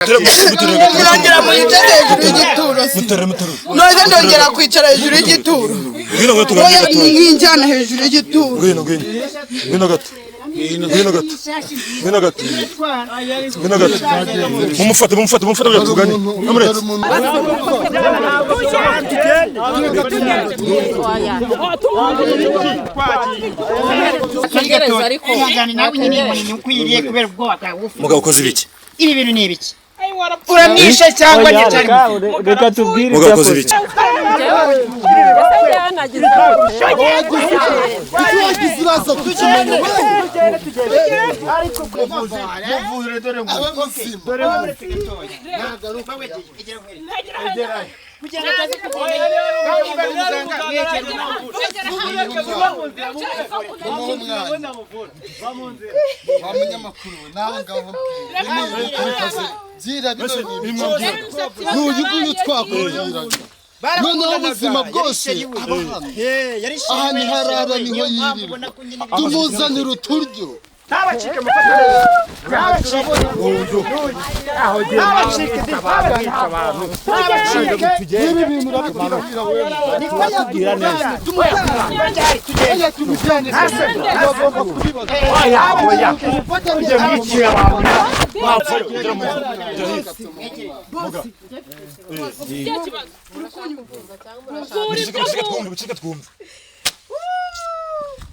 Murongera mwicara hejuru y'igituro. Noze ndongera kwicara hejuru y'igituro. Nginjana hejuru y'igituro. Ngwino gato. Mumufate bya tugane. Amuretse. Mugabo ukoze ibiki? Ibi bintu ni ibiki? Uramisha cyangwa nyacari? Reka tubwire mugabo ukoze ibiki? Noneho ubuzima bwose aha ni harara niho yirira tumuzanira uturyo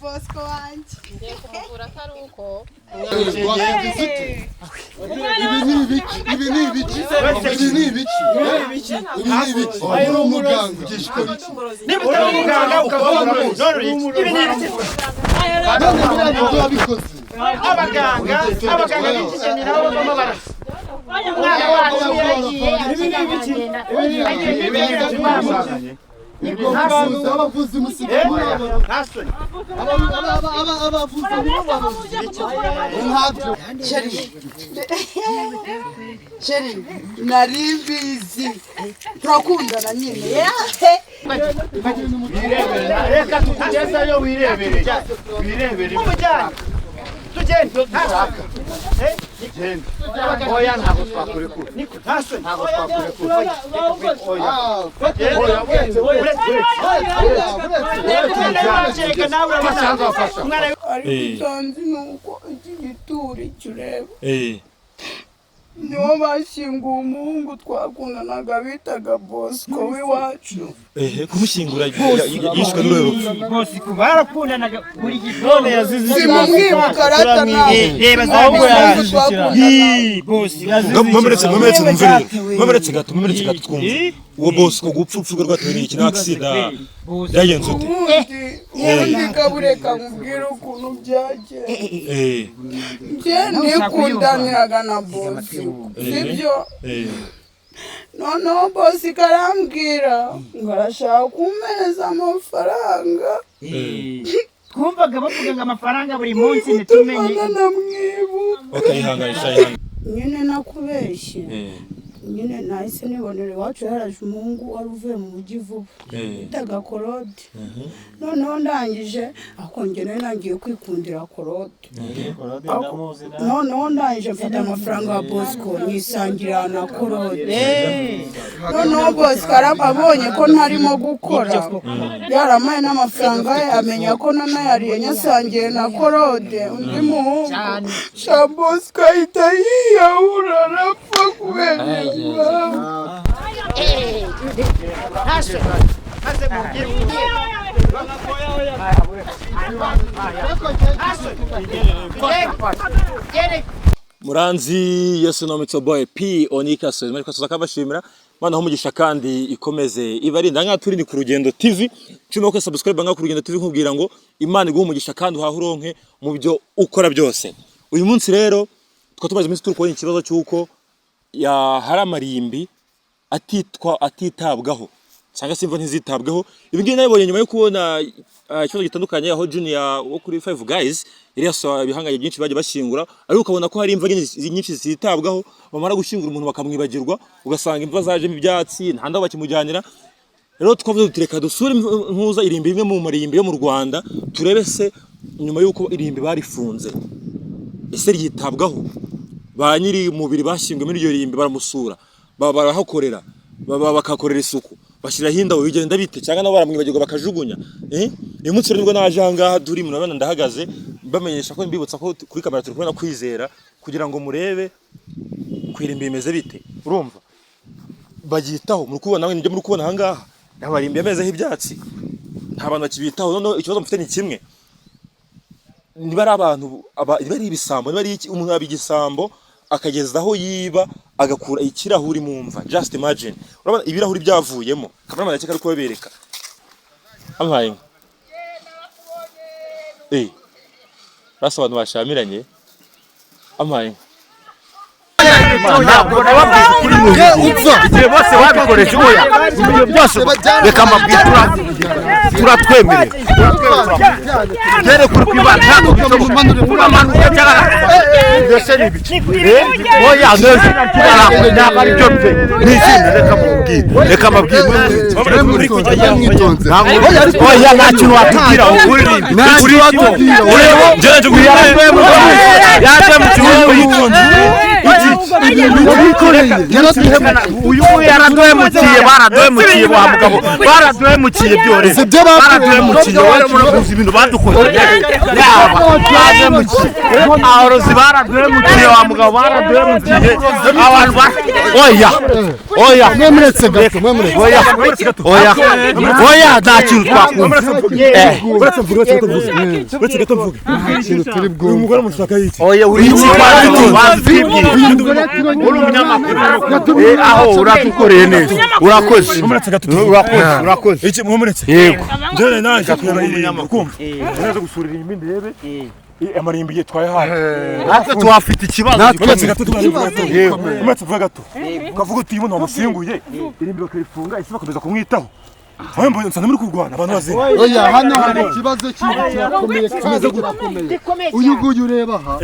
Bosco wanje. Sheri, narimbizi turakundana nyine. Reka tukugezayo wirebere. Tugende. Oya ntabwo twakurekura. Ntabwo twakurekura. Arisanzi nuko igituri kireba. Niwo bashyinguye umuhungu twakundanaga bitaga Bosco w'iwacu. Kumushyingura yishwe n'urupfu. Bosco barakundanaga buri gitondo yazize simamwibuka rata nawe. Reba zaho yazize. Bosco Mumeretse gato twumve. Uwo Bosco gupfupfuga rwatewe iki n'aksida. Byagenze ute? Ubundi kabureka nkubwire ukuntu byagenze. Nikundaniraga na Bosco. Sibyo? Noneho Bosco arambwira ngo arashaka kumpereza amafaranga. Twumvaga bavuga ngo amafaranga buri munsi ntitumenye. Ihangane. Nyine nakubeshye. Nyine nahise nibonera iwacu haraje umuhungu wari uvuye mu mujyi vuba bitaga Claude. Noneho ndangije akongera nangiye kwikundira Claude. Noneho ndangije mfata amafaranga ya Bosco nisangira na Claude. Noneho Bosco abonye ko ntarimo gukora yaramaye n'amafaranga ye amenya ko nanayariye nyasangiye na Claude undi muhungu. Bosco ahita yiyahura arapfa kubera Muranzi Yesu no Mitso Boy P Onika so muri kwasoza kabashimira mana ho mugisha kandi ikomeze ibarinda nka turi ni ku Rugendo TV cyuno ko subscribe nka ku Rugendo TV nkubwira ngo Imana iguha umugisha kandi uhahuronke mu byo ukora byose. Uyu munsi rero twatumaze iminsi turi kubona ikibazo cyuko ya haramarimbi atitabwaho cyangwa simva ntizitabwaho. Ibi ngiye nabonye nyuma yo kubona ikibazo gitandukanye aho Junior wo kuri 5 guys iri yaso ibihanganye byinshi baje bashingura ariko ukabona ko hari imva nyinshi zitabwaho bamara gushingura umuntu bakamwibagirwa ugasanga imva zaje mu byatsi ntanda bakimujyanira. Rero twavuze tureka dusure nkuza irimbi bimwe mu marimbi yo mu Rwanda turebe se nyuma yuko irimbi barifunze ese ryitabwaho ba nyiri mubiri bashyingwe muri iryo rimbi baramusura barahakorera bakakorera isuku bashyiraho indabo bigenda bite cyangwa nabo baramwibagirwa bakajugunya uyu munsi rero nibwo naje ahangaha turi murabona ndahagaze bamenyesha ko mbibutsa ko kuri kamera turi kubona Kwizera kugira ngo murebe kwirimbi bimeze bite urumva bagitaho muri kubona nawe nje muri kubona ahangaha abarimbi yamezeho ibyatsi nta bantu bakibitaho none ikibazo mufite ni kimwe niba ari abantu niba ari ibisambo niba ari umuntu abigisambo akagezaho yiba agakura ikirahuri mu mva just imagine urabona ibirahuri byavuyemo kamera cyeka ari kubereka amaye rasa abantu bashamiranye amaye ntabwo nababwiye kuri muri igihe bose babikoresha ubuya ibyo byose reka amabwira turatwemerera tere kuri kwibana ntabwo tumanure kuramanuka cyangwa ndetse n'ibiki oya ndetse ntabwo ari byo bye n'izindi reka amabwira oya nta kintu watubwira uririmbi uri yaje mu kibuga uyu yaraduhemukiye baraduhemukiye wa mugabo baraduhemukiye byoroshye baraduhemukiye murakuzi ibintu badukoreye baraduhemukiye aborozi baraduhemukiye wa mugabo baraduhemukiye abantu oya mwemuretse gato oya nta kintu twakumva uretse gato mvuge uyu mugore mushaka iki oya uri iki twibwira uri umunyamakuru aho uradukoreye neza urakoze iki mwumuretse yego njye naje kureba umunyamakuru naje gusurira irimbi ndebe amarimbi yitwaye hafi natwe twafite ikibazo umaze gato ukavuga uti umuntu wamusinguye irimbi bakarifunga isi bakomeza kumwitaho Oya mbona nsana muri kurwana abantu bazina. Oya hano hari ikibazo cy'irakomeye kimeze gutakomeye. Uyu nguyu ureba aha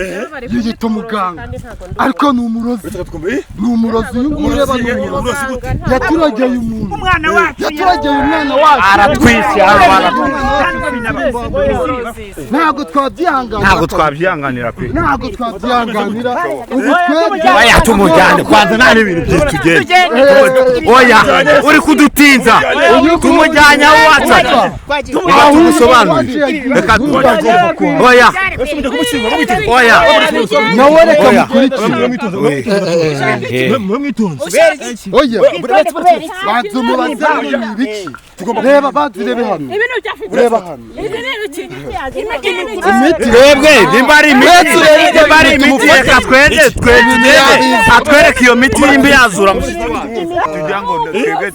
yiyita umuganga. Ariko ni umurozi. Ni umurozi uyu nguyu ureba ni umurozi. Yaturageye umuntu. Yaturageye umwana wacu. Aratwise Ntabwo twabyihanganira pe. Ntabwo twabyihanganira. Oya tumujyane kwanza nta n'ibintu byinshi tugende. Oya uri kudutinza. Tumujyanya watsaga tumusobanurira reka oya nawe reka mukurikire oya bazumubaza ibiki reba bazirebe hano reba hano imiti twebwe nimba ari imiti reka twende atwereke iyo miti nimba yazura kugira ngo twebwe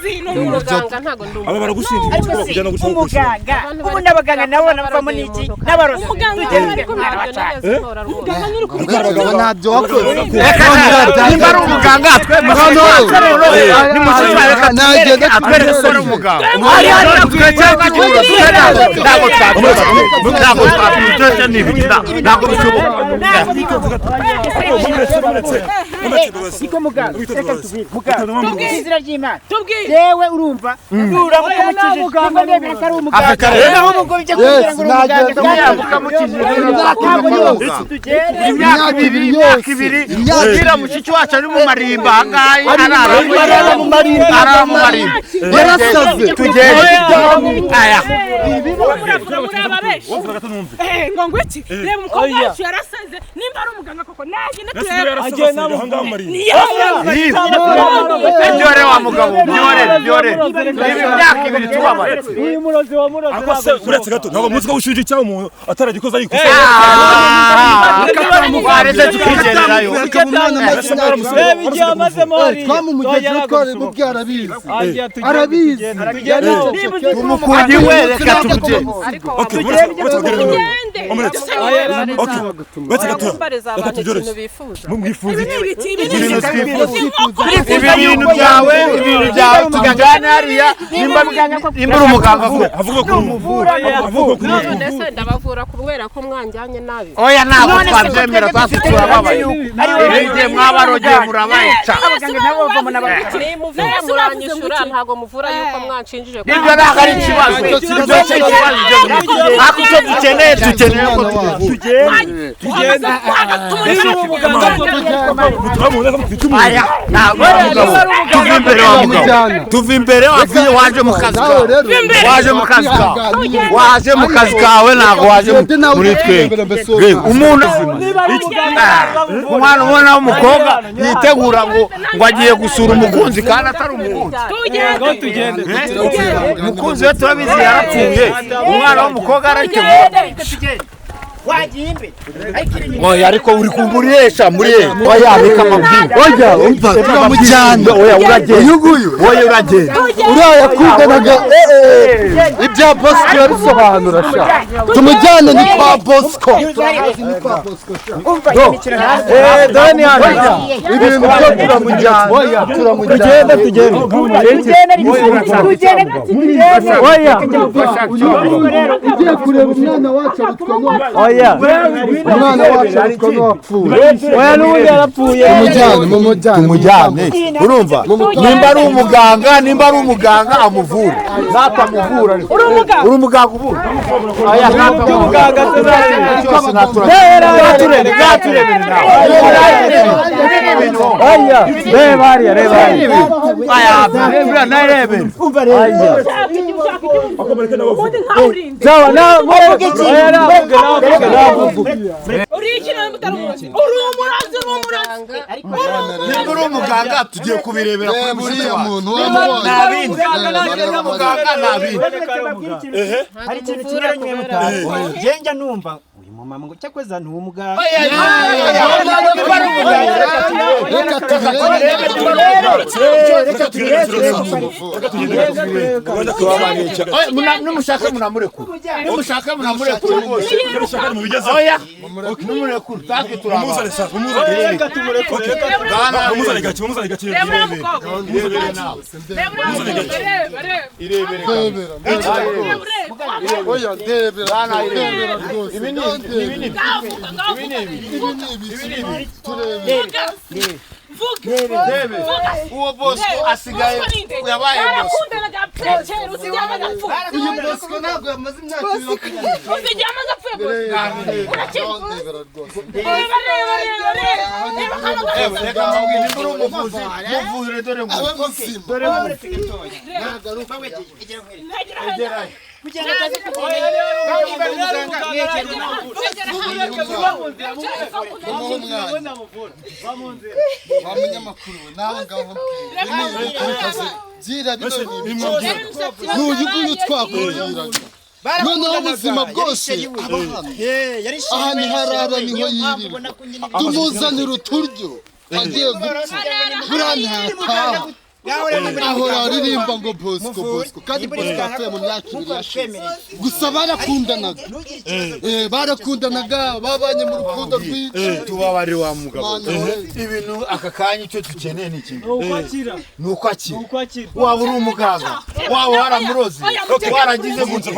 aba baragushinja iki ko kujyana gushaka umuganga ubu n'abaganga nabo navamo n'iki n'abarozi ntabyo wakoze nimba ari umuganga twebwe ni mushima reka atwereke ko ari umuganga ntabwo twabyica n'ibikira ntabwo bishoboka iko muganga reka tubwire izina ry'Imana yewe urumva uramuka mukije cyangwa ndebera ko ari umuganga naho mugo bijya kugira ngo imyaka ibiri ugira mushiki wacu ari mu marimba angahe arara mu marimba yarasaze tugende aya ngo ngwiki reba umukobwa wacu yarasaze nimba ari umuganga koko naje natureba agenda hanga marimba byore wa mugabo byore imyaka ibiri tubabaye uyu murozi wa murozi akose uretse gato ntabwo muzi ko ushuje cyangwa umuntu ataragikoza ariko mubareze tukigererayo twamumugeze twari mubyarabizi arabizi tumukunyi we reka tugende okay ibintu byawe tugana hariya nimba umuganga avuga ko umuvura ndabavura kubera ko mwanjyanye nabi oya ntabwo twabyemera twasitura babaye igihe mwabarogeye murabayica abaganga nabo bavamo n'abaganga muranyishura ntago muvura yuko mwanshinjije ibyo ntabwo ari ikibazo ako icyo dukeneye dukeneye ko tugenda tuva imbere waje mu kazi kawe waje mu kazi kawe ntabwo waje muri twebwe umuntu umwana ubona w'umukobwa yitegura ngo agiye gusura umukunzi kandi atari umukunzi umukunzi we turabizi yarapfuye umwana w'umukobwa arayitegura oya ariko uri kumburisha muri oya bika mabwira oya umva turamujyana oya uragenda oya uragenda uriya kuganaga ibya Bosco yabisobanura sha tumujyane ni kwa Bosco dani hano ibintu byo turamujyana oya turamujyana tugende oya ugiye kureba umwana wacu oya umwana wacu ariko wapfuye oya n'ubundi yarapfuye tumujyane urumva nimba ari umuganga amuvura natamuvura uri umuganga uvura oya n'umuganga oya reba hariya aya narebera umva reba zawa na uri umuganga tugiye kubirebera kuri buriya muntu hari ikintu kinyuranye mutazi jenja numva uyu mama ngo cyakweza ni umuganga numushaka munamurekura oya numurekura taki turaba uwo Bosco asigaye yabaye Bosco ntabwo yamaze imyaka abanyamakuru nawe ngaho byira n'uyu twakubwiraga noneho ubuzima bwose aha ni harara niho yirira tumuzanira uturyo agiye gupfa buriya ntataha ahora aririmba ngo Bosco kandi Bosco yapfuye mu myaka 2 yashize gusa barakundanaga babanye mu rukundo rwinshi tubabare wa mugabo ibintu aka kanya icyo dukeneye ni kimwe nuko akira waba uri umuganga waba waramurozi waragize munze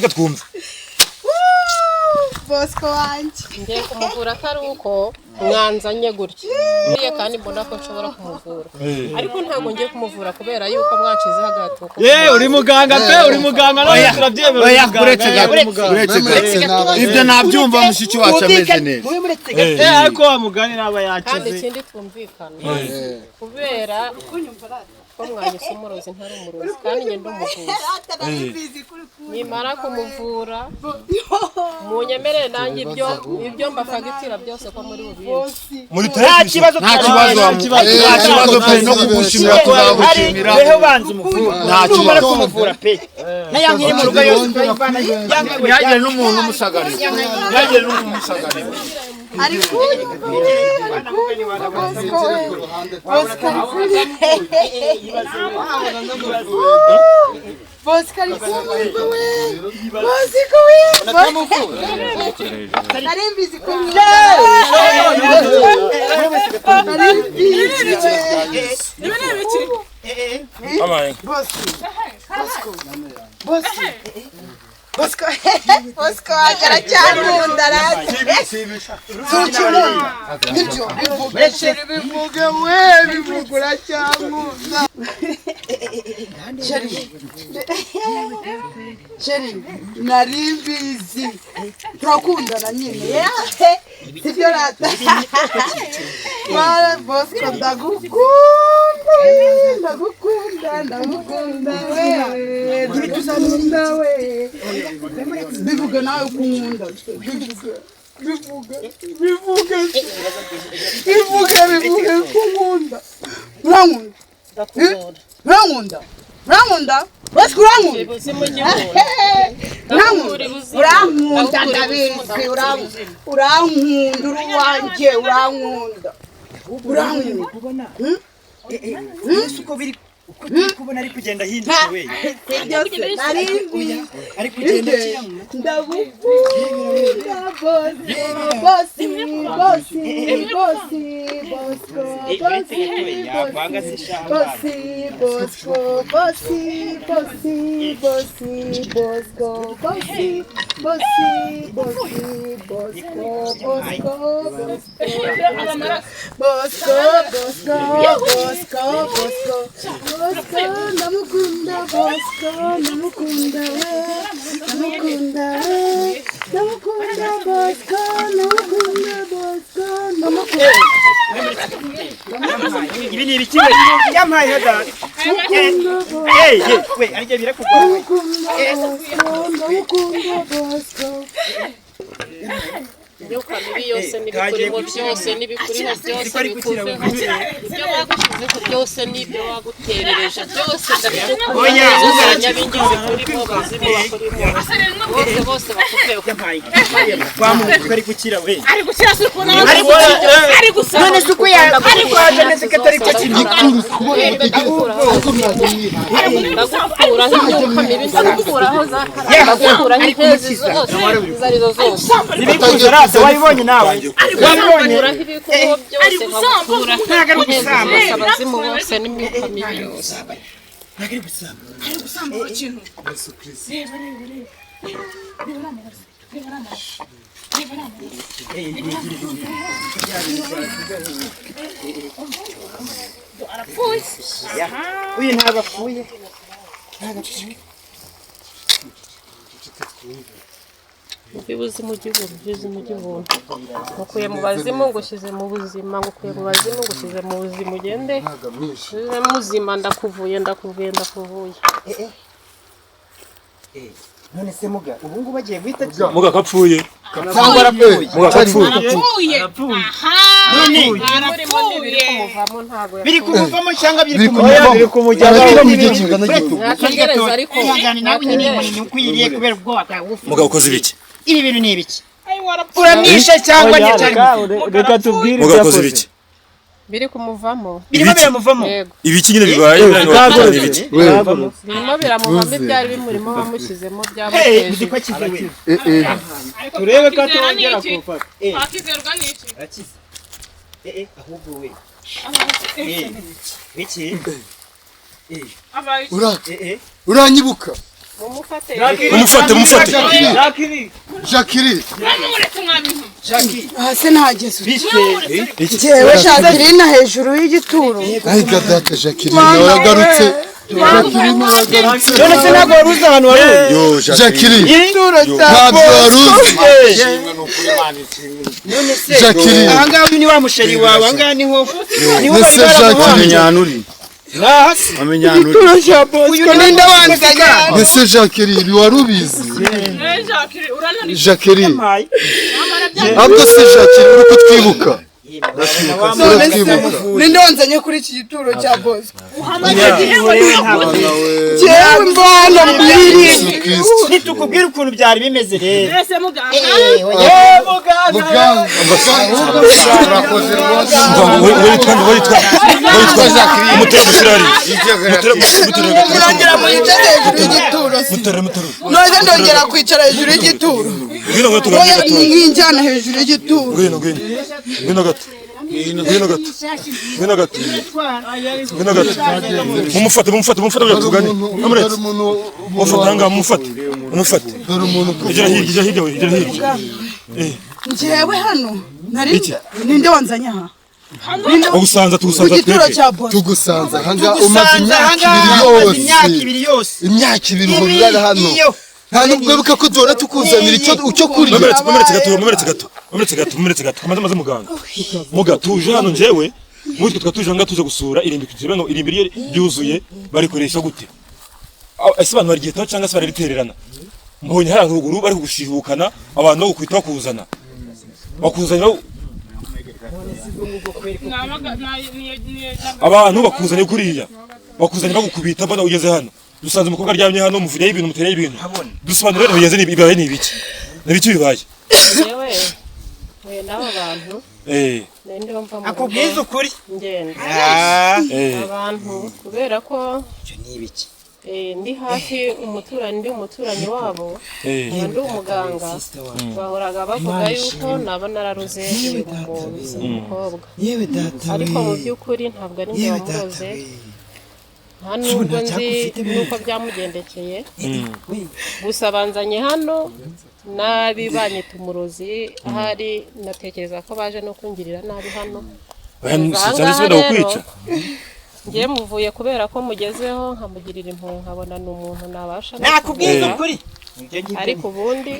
twumva Bosco wanje ngiye kumuvura atari uko mwanzanye gutya niye kandi mbona ko nshobora kumuvura ariko ntabwo ngiye kumuvura kubera yuko mwacize hagati uko uri muganga none turabyemera oya uretse ibyo nabyumva mushiki wacu ameze neza ariko wa mugani naba yakize kandi ikindi twumvikana kubera ko mwanyise umurozi ntari umurozi kandi njye ndumuvuza nimara kumuvura munyemerere nanjye ibyo mbafagitira byose ko muri bubizi nta kibazo pe no kugushimira tuzagushimira weho banze umuvura nta kibazo kumuvura pe nayankiri mu rugo yose bayivana yagere n'umuntu umusagarira ariko Bosco Bosco aracyakunda bivuge we bivugura cyangwa Sheri nari mbizi turakundana nyine sibyo rata Bosco ndagukunda we bivuge nawe kunkunda bivuge kunkunda urankunda Bosco urankunda ndabizi urankunda uruwanjye urankunda uko biri uko turi kubona ari kugenda hinduka we ari kugenda ndagukunda ibi ni ibiki yampaye hada we arije birakugwa imyuka mibi yose n'ibikuriho byose n'ibikuriho byose bikuveho ibyo bagushizeho byose n'ibyo waguterereje byose ndabikuguranya bingize kurimo bazimu bakurimo bose bakuveho twamuka ari gukira we ari gukira se ukuntu ari gusaba none suko ya ari kwaje nese katari cyo kintu ndagukuraho imyuka mibi ndagukuraho za ndagukuraho intezi zose zarizo zose nibikuzarase wabibonye nawe wabibonye ibikuriho byose nkabukuraho ntago ari gusamba abazimu bose n'imyuka mibi yose ntago ari gusamba ikintu Yesu Kristo uyu ntabapfuye ubibuze mu gihugu ngukuye mu bazimu ngushyize mu buzima ngukuye mu bazimu ngushyize mu buzima ugende muzima ndakuvuye none se muga ubu ngubu bagiye guhita muga kapfuye cyangwa arapfuye none biri kumuvamo cyangwa biri kumujyana akagereza ariko nawe nyine munini ukwiriye kubera ubwoba bwawe muga ukoze ibiki ibi bintu ni ibiki uramisha cyangwa nyacari reka tubwire muga ukoze ibiki biri kumuvamo birimo biramuvamo ibiki nyine bibaye ibiki birimo biramuvamo ibyari bimurimo bamushyizemo byamuteje ko kizewe turebe ko atongera kufata akizerwa n'iki arakize ahubwo we iki uranyibuka mumufate umufate Jacqueline hasi ntageze jewe Jacqueline hejuru y'igituro ahiga data Jacqueline waragarutse none se ntabwo wari uzi ahantu wari yo Jacqueline igituro ntabwo wari uzi Jacqueline ahangaha uyu ni wa musheri wawe ahangaha niho ese Jacqueline igituro cya Bosco ninde wansiga ese Jacqueline wari ubizi Jacqueline ahubwo se Jacqueline uko twibuka ninde wanzanye kuri iki gituro cya Bosco jewe mbana mbiri nitukubwira ukuntu byari bimeze rero murangira muyicare hejuru y'igituro noze ndongera kwicara hejuru y'igituro nkinjyana hejuru y'igituro ngwino gato Ngwino gato. Mumufate tugane. Amuretse. Mufate. dore umuntu Ijya hirya. Njyewe hano nari ninde wanzanye aha? Tugusanza Igituro cya boss. tugusanze hanga umaze imyaka ibiri yose imyaka ibiri urara hano nta nubwo wibuka ko duhora tukuzanira icyo kurya Mumeretse gato kamaze muganga tuje hano njyewe muri twe twatuje hanga tuje gusura irimbi ngo irimbi ryuzuye barikoresha gute ese abantu bari gitaho cyangwa se baritererana mbonye hari ruguru bari kugushihukana abantu no kwita bakuzana abantu bakuzanye kuriya bakuzanye bagukubita mbona ugeze hano dusanze umukobwa aryamye hano muvuriye ibintu mutereye ibintu dusobanura rero bigenze bibaye ni ibiki bibaye yewe n'abo bantu nende bamva mu akubwiza ukuri ngenda abantu kubera ko cyo ni ibiki ndi hafi umuturanyi wabo ndi umuganga bahoraga bavuga yuko naba nararuze umukobwa ariko mu by'ukuri ntabwo ari njye wamuroze nta nubwo nzi nuko byamugendekeye gusa banzanye hano nabi banyita umurozi ahari natekereza ko baje no kungirira nabi hano ngiye muvuye kubera ko mugezeho nkamugirira impuhwe nkabona ni umuntu nabasha nakubwiza ukuri ariko ubundi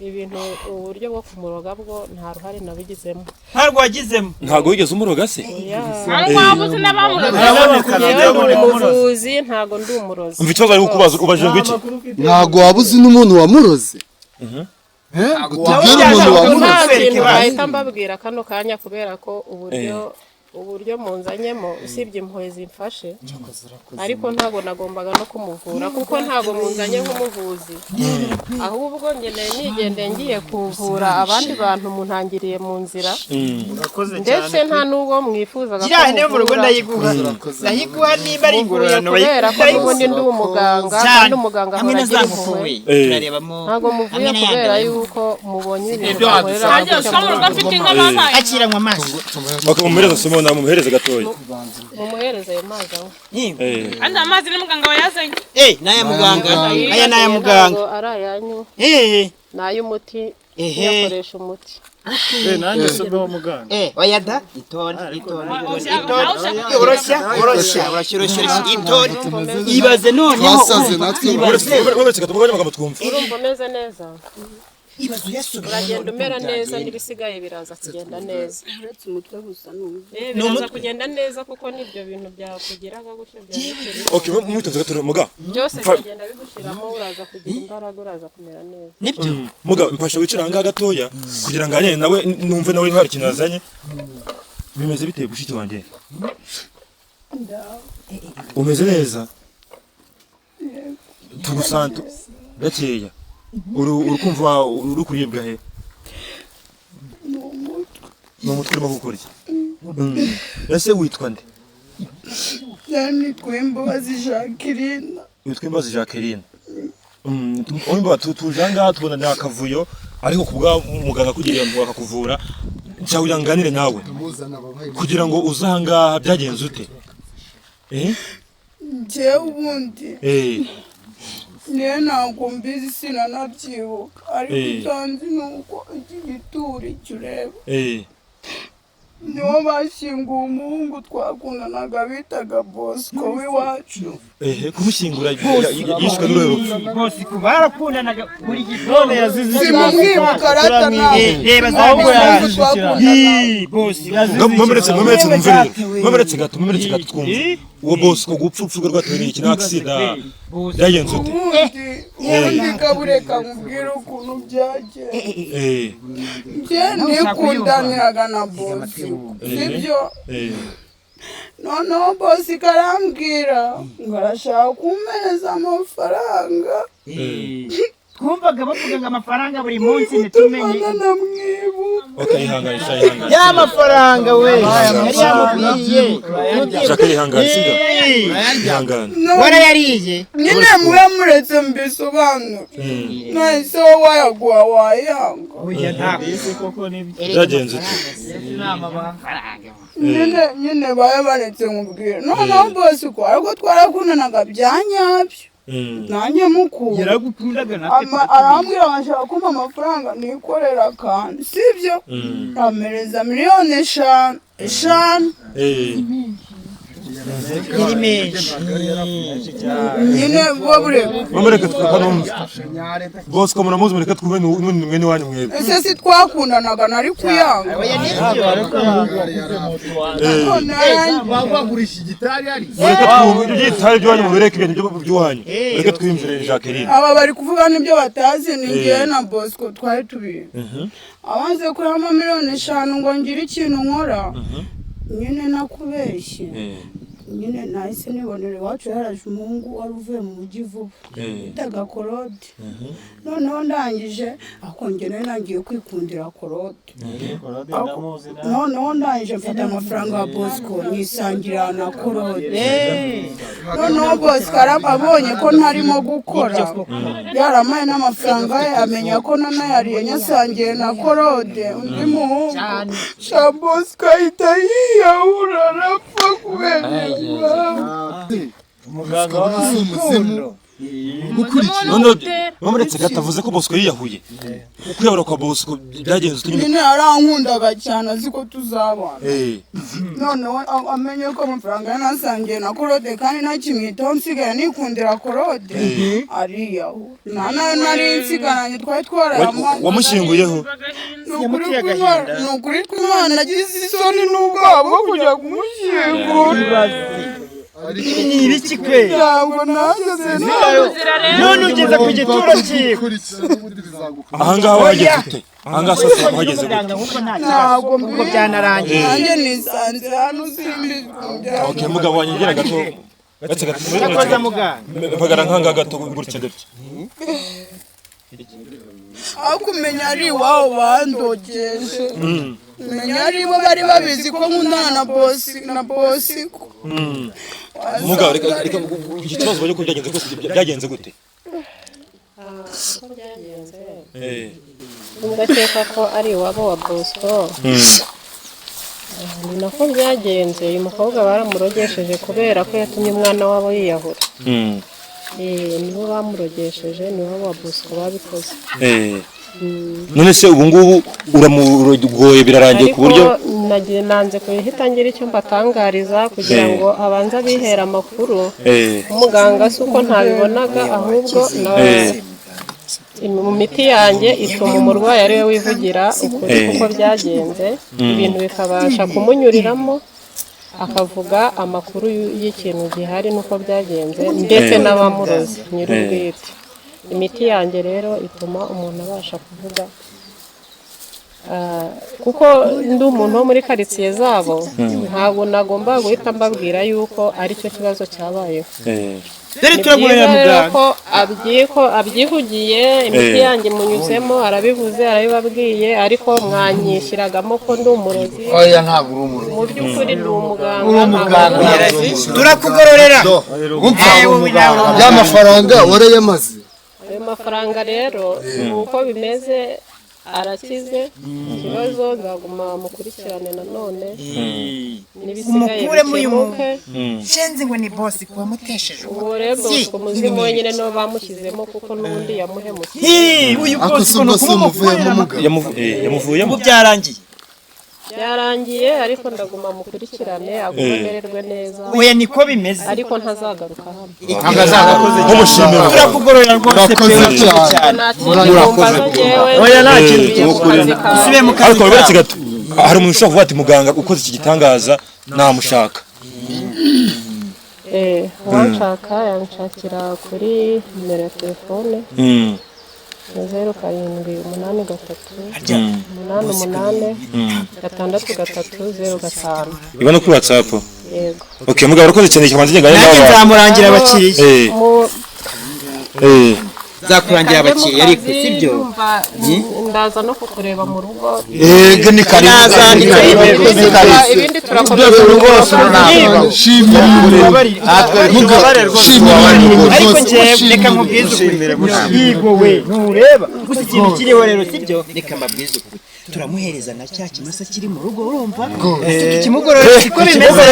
ibintu uburyo bwo kumuroga bwo nta ruhare nabigizemo ntago wigeze umuroga se ntabuze n'abamurozi ntago ndi umurozi umva ikibazo ari kukubaza ubajije ngo iki ntago wabuze n'umuntu wamuroze tubwire umuntu wamuroze bahita mbabwira kano kanya kubera ko uburyo munzanyemo usibye impuhwe zimfashe ariko ntago nagombaga no kumuvura kuko ntago munzanye nk'umuvuzi ahubwo nigendeye ngiye kuvura abandi bantu muntangiriye mu nzira ndetse nta n'ubwo mwifuzaga ko ndayiguha niba ari ingororano kubera ko n'ubundi ndi umuganga kandi umuganga ahora agira impuhwe ntago muvuye kubera yuko mubonye ibintu akiranywa amazi mumuhereze gatoya mumuhereze ayo mazi aho andi amazi ni muganga wayazanye naya muganga aya naya muganga ari ayanyu n'ay'umuti yakoresha umuti nanjye sobe wa muganga oyada itonde urosha itonde ibaze noneho twasaze natwe urumva umeze neza uragenda umera neza n'ibisigaye biraza kugenda neza biraza kugenda neza kuko n'ibyo bintu byakugiraga gutyo mwitoze gato muga byose bigenda bigushiramo uraza kugira imbaraga uraza kumera neza nibyo muga mfasha wicara hanga gatoya kugira ngo anye nawe numve nawe hari ikintu azanye bimeze biteye gushiki wanjye umeze neza tugusantu gakeya urukumva urukuribwa he n'umutwe urimo gukora iki ese witwa nde nitwa Imbabazi Jacqueline Oyimba tuje ngaha tubona ni akavuyo ariko kubwa muganga kugira ngo akakuvura cyangwa uyanganire nawe kugira ngo uzanga byagenze ute njyewe ubundi niyo ntabwo mbizi sinanabyibuka ariko usanze nuko iki gituri cyureba niwo bashyinguye umuhungu twakundanaga bitaga Bosco w'iwacu kumushyingura yishwe n'urupfu Bosco barakundanaga buri gitondo yazize simumwibuka rata nawe reba ahubwo mumeretse gato twumva uwo Bosco gupfa urupfu rwatewe n'iki n'aksida byagenze ute ubundi kabureka nkubwire ukuntu byagenze njye nikundaniraga na Bosco sibyo noneho Bosco arambwira ngo arashaka kumeza amafaranga twumvaga bavuga ngo amafaranga buri munsi ntitumenye Okayihanganisha ya mafaranga we yari yamubwiye Shaka yihanganisha warayariye nyine muba muretse mbisobanura nahise wowe wayaguha wayanga byagenze nyine baba baretse nkubwira noneho bose uko ariko twarakundanaga bya nyabyo nanjye mukuru arambwira ngashaka kumpa amafaranga nikorera kandi sibyo amereza miliyoni eshanu yari menshi nyine bobure Mamereka twakanumva Bose ko munamuzi mureka twumve mwene wanyu mwebwe ese si twakundanaga nari kuyanga bagurisha igitari ari mureka twumve igitari by'wanyu mubereke ibintu by'wanyu mureka twimvire Jacqueline aba bari kuvuga n'ibyo batazi ni ngewe na Bosco twari tubizi abanze kuramo miliyoni eshanu ngo ngire ikintu nkora nyine nakubeshye nyine nahise nibonera iwacu haraje umuhungu wari uvuye mu mujyi vuba bitaga Korode noneho ndangije akongera nangiye kwikundira Korode noneho ndangije mfata amafaranga ya Bosco nisangira na Korode noneho Bosco abonye ko ntarimo gukora yaramaye n'amafaranga ye amenya ko nanayariye nyasangiye na Korode undi muhungu sha Bosco ahita yiyahura arapfa kubera umuganga w'umuzimu Mameretse gatavuze ko Bosco yiyahuye kwiyahura kwa Bosco byagenze utunyine nyine arankundaga cyane azi ko tuzabana noneho amenye ko amafaranga yanasangiye na Korode kandi ntakimwitaho nsigaye nikundira Korode ariyahura nayo nari nsigaranye twari twarayamaze wamushyinguyeho ni ukuri kw'Imana agize isoni n'ubwoba bwo kujya kumushyingura ni ibiki kwe ntabwo nageze none ugeze ku gituro cyiwe ahangaha wageze ute ahangaha sasa wageze gute ntabwo ubwo byanarangiye nanjye nisanze hano simbizwe okay mugabo wanjye ngera gato gatse gato yakoze muganga mpagara nkanga gato gutya gutya aho kumenya ari iwabo bandogeje menya ari bo bari babizi ko nkundana na Bosco mugabo reka ikibazo bajye ko byagenze kose byagenze gute uko byagenze ndakeka ko ari iwabo wa Bosco ni nako byagenze uyu mukobwa baramurogesheje kubera ko yatumye umwana wabo yiyahura nibo bamurogesheje nibo wa Bosco babikoze none se ubu ngubu uramurogoye birarangiye ku buryo nagiye nanze kuhita ngira icyo mbatangariza kugira ngo abanza bihera amakuru umuganga si uko ntabibonaga ahubwo mu miti yanjye ituma umurwayi ari we wivugira ukuri kuko byagenze ibintu bikabasha kumunyuriramo akavuga amakuru y'ikintu gihari nuko byagenze ndetse n'abamurozi nyir'ubwite imiti yanjye rero ituma umuntu abasha kuvuga kuko ndi umuntu wo muri karitsiye zabo ntabwo nagomba guhita mbabwira yuko aricyo kibazo cyabayeho dore turagurira muganga ko abyivugiye imiti yanjye munyuzemo arabivuze arabibabwiye ariko mwanyishyiragamo ko ndi umurozi oya ntabwo uri umurozi mu by'ukuri ndi umuganga turakugororera ya mafaranga warayamaze ayo mafaranga rero uko bimeze arakize ikibazo nzaguma mukurikirane nanone n'ibisigaye bikemuke shenzi ngo ni bosi kuba mutesheje uwo rero Bosco muzimu wenyine nibo bamushyizemo kuko n'ubundi yamuhemukiye uyu Bosco ni ukuba yamuvuyemo byarangiye ariko ndaguma mukurikirane agumererwe neza oya niko bimeze ariko ntazagaruka hano nk'umushimira turakugororera rwose pe cyane oya nta kintu usibe mu kazi ariko uretse gato hari umuntu ushobora kuvuga ati muganga ukoze iki gitangaza namushaka uwanshaka yanshakira kuri nimero ya telefone 0783 88 iba no kuri WhatsApp yego okay mugabo urakoze cyane kimanze ngane nanjye nzamurangira abakiriya zakurangira abakiriya ariko sibyo ndaza no kukureba mu rugo ego ni karibu ibindi turakomeza rwose shimira ariko njyewe reka nkubwize ukuri yigo we ntureba gusa ikintu kiriho rero sibyo reka mbabwize ukuri turamuhereza na cya kimasa kiri mu rugo urumva ikimugororera siko bimeze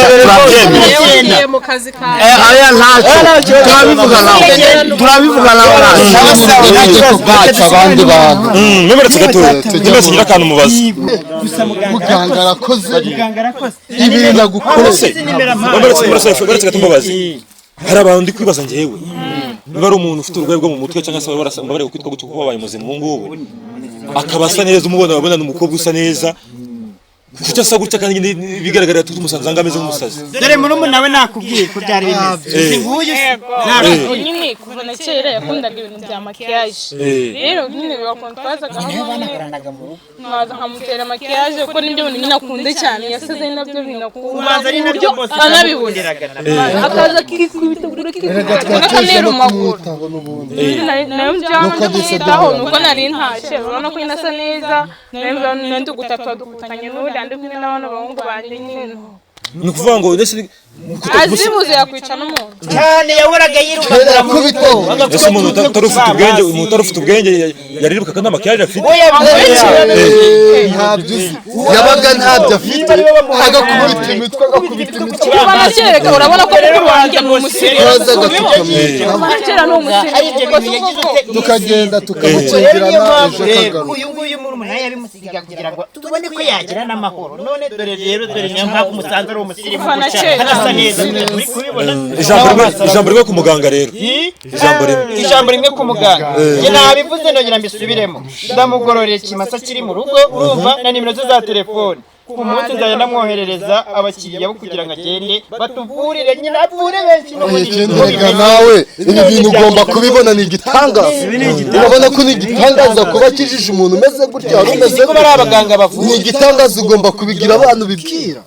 yewe mu kazi kawe aya ntacyo turabivuga nawe ntacyo abandi bantu mwemeretse gato nimese ngira akantu mubaza muganga arakoze ibintu agukorese mwemeretse gato mubaza hari abantu ndi kwibaza njyewe niba ari umuntu ufite uburwayi bwo mu mutwe cyangwa se bari kwitwa gutyo kuko babaye muzima ubu ngubu akaba asa neza umubona wabona n'umukobwa usa neza kuko asa gutya kandi bigaragara ko umusanze anga ameze nk'umusazi dore murumuna we nakubwiye ko byari bimeze nguyu nyine kuva na kera yakundaga ibintu bya makiyaje rero nyine bakunda twazaga nkaza nkamutera makiyaje kuko nibyo bintu nyine akunda cyane yasaze nabyo binakunda ari nabyo bose anabiboneraga akaza kikubitagura akanera amaguru nayo byamutaho nuko nari ntashe urabona ko nyine asa neza nandi gutatu dukutanye n'ubundi andi kumwe n'abana bahungu banjye nyine ni ukuvuga ngo azibuze yakwica n'umuntu cyane yahoraga yiruka kubito ese umuntu utari ufite ubwenge yarirukaga nta makiyaje afite yabaga ntabyo afite agakubita imitwe kuva na kera urabona ko mukuru wanjye ni umusirimu kera ni umusirimu tukagenda tukamukingirana ejo kagaruka uyu nguyu murumuna we yabimusiga kugira ngo tubone ko yagira n'amahoro none dore niyo mpamvu umusanze ari umusirimu asa neza uri kubibona ijambo rimwe ku muganga rero ijambo rimwe ku muganga njye nabivuze ndongera mbisubiremo ndamugororera ikimasa kiri mu rugo urumva na nimero ze za telefone ku munsi nzajya ndamwoherereza abakiriya bo kugira ngo agende batuvurire nyine avure benshi Reka nawe ibi bintu ugomba kubibona ni igitangaza urabona ko ni igitangaza kuba akijije umuntu umeze gutya wari umeze ko bari abaganga bavura ni igitangaza ugomba kubigira abantu bibwira